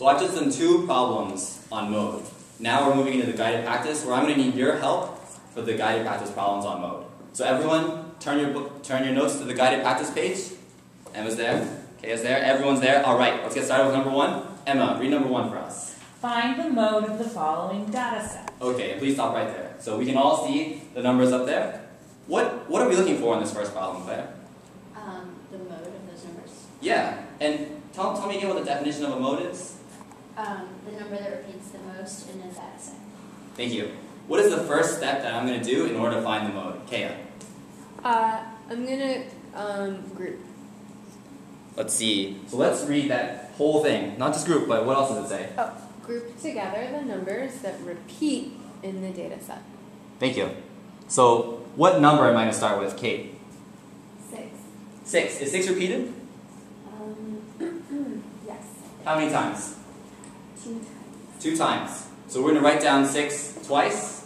So I've just done 2 problems on mode. Now we're moving into the guided practice where I'm going to need your help for the guided practice problems on mode. So everyone, turn your notes to the guided practice page. Emma's there. Kaya's there. Everyone's there. All right, let's get started with number 1. Emma, read number 1 for us. Find the mode of the following data set. Okay, please stop right there. So we can all see the numbers up there. What are we looking for in this first problem, Claire? The mode of those numbers. Yeah, and tell me again what the definition of a mode is. The number that repeats the most in a data set. Thank you. What is the first step that I'm going to do in order to find the mode? Kaya. I'm going to group. Let's see. So let's read that whole thing. Not just group, but what else does it say? Oh, group together the numbers that repeat in the data set. Thank you. So what number am I going to start with, Kate? 6. 6. Is 6 repeated? Yes. How many times? 2 times. 2 times. So we're going to write down 6 twice.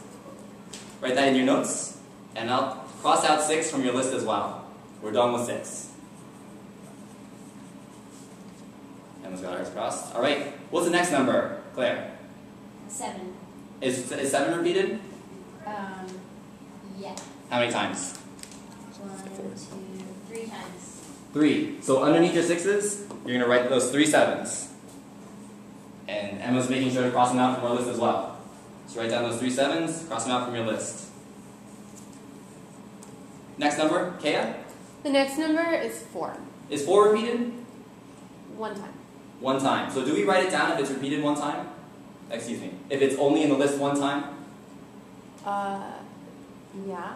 Write that in your notes. And I'll cross out 6 from your list as well. We're done with 6. Emma's got hers crossed. All right. What's the next number, Claire? 7. Is 7 repeated? Yeah. How many times? 1, 2, 3 times. 3. So underneath your 6s, you're going to write those 3 7s. And Emma's making sure to cross them out from our list as well. So write down those 3 7s, cross them out from your list. Next number, Kaya? The next number is 4. Is 4 repeated? 1 time. 1 time. So do we write it down if it's repeated 1 time? Excuse me. If it's only in the list 1 time? Yeah.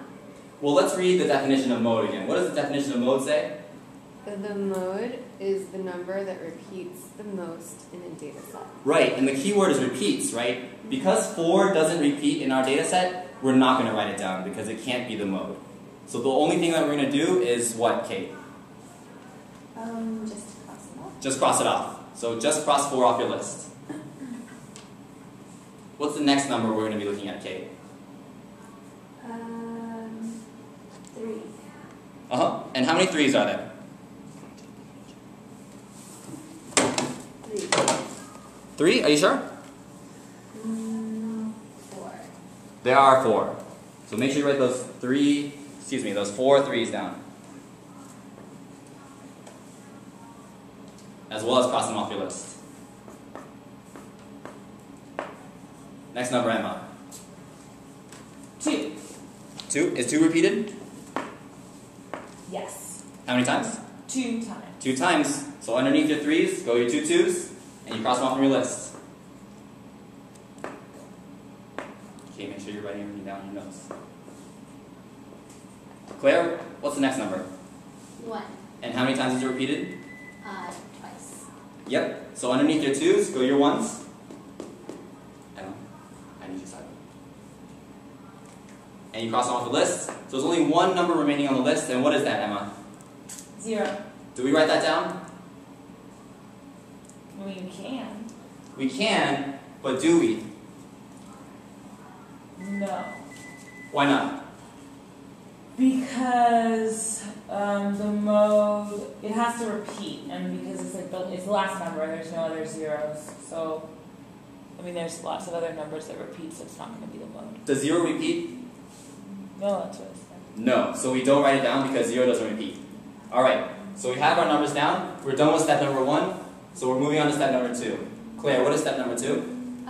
Well, let's read the definition of mode again. What does the definition of mode say? The mode is the number that repeats the most in a data set. Right, and the key word is repeats, right? Because 4 doesn't repeat in our data set, we're not going to write it down because it can't be the mode. So the only thing that we're going to do is what, Kate? Just cross it off. Just cross it off. So just cross 4 off your list. What's the next number we're going to be looking at, Kate? 3. And how many 3s are there? 3. 3? Are you sure? 4. There are 4. So make sure you write those 4 3s down. As well as cross them off your list. Next number, Emma. 2. 2? Is 2 repeated? Yes. How many times? 2 times. 2 times. So underneath your 3s, go your 2 2s, and you cross them off from your list. Okay, make sure you're writing everything down in your notes. Claire, what's the next number? 1. And how many times is it repeated? Twice. Yep. So underneath your 2s, go your 1s. Emma, I need you silent. And you cross them off the list. So there's only 1 number remaining on the list, and what is that, Emma? 0. Do we write that down? Well, you can. We can, but do we? No. Why not? Because the mode, it has to repeat, and because it's the last number, there's no other zeros. So, I mean, there's lots of other numbers that repeat, so it's not going to be the mode. Does 0 repeat? No, that's what I said. No. So we don't write it down because 0 doesn't repeat. Alright, so we have our numbers down. We're done with step number 1. So we're moving on to step number 2. Claire, what is step number 2?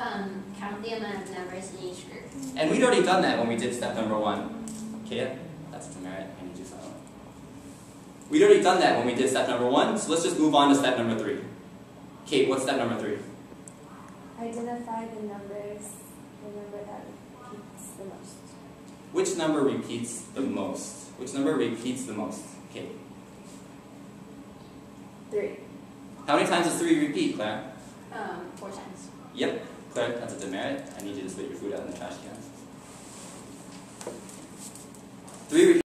Count the amount of numbers in each group. And we'd already done that when we did step number 1. Kaya, that's a demerit. I need you silent. We'd already done that when we did step number 1, so let's just move on to step number 3. Kate, what's step number 3? Identify the number that repeats the most. Which number repeats the most? Which number repeats the most? Kate. 3. How many times does 3 repeat, Claire? 4 times. Yep. Claire, that's a demerit. I need you to spit your food out in the trash can. 3 repeats.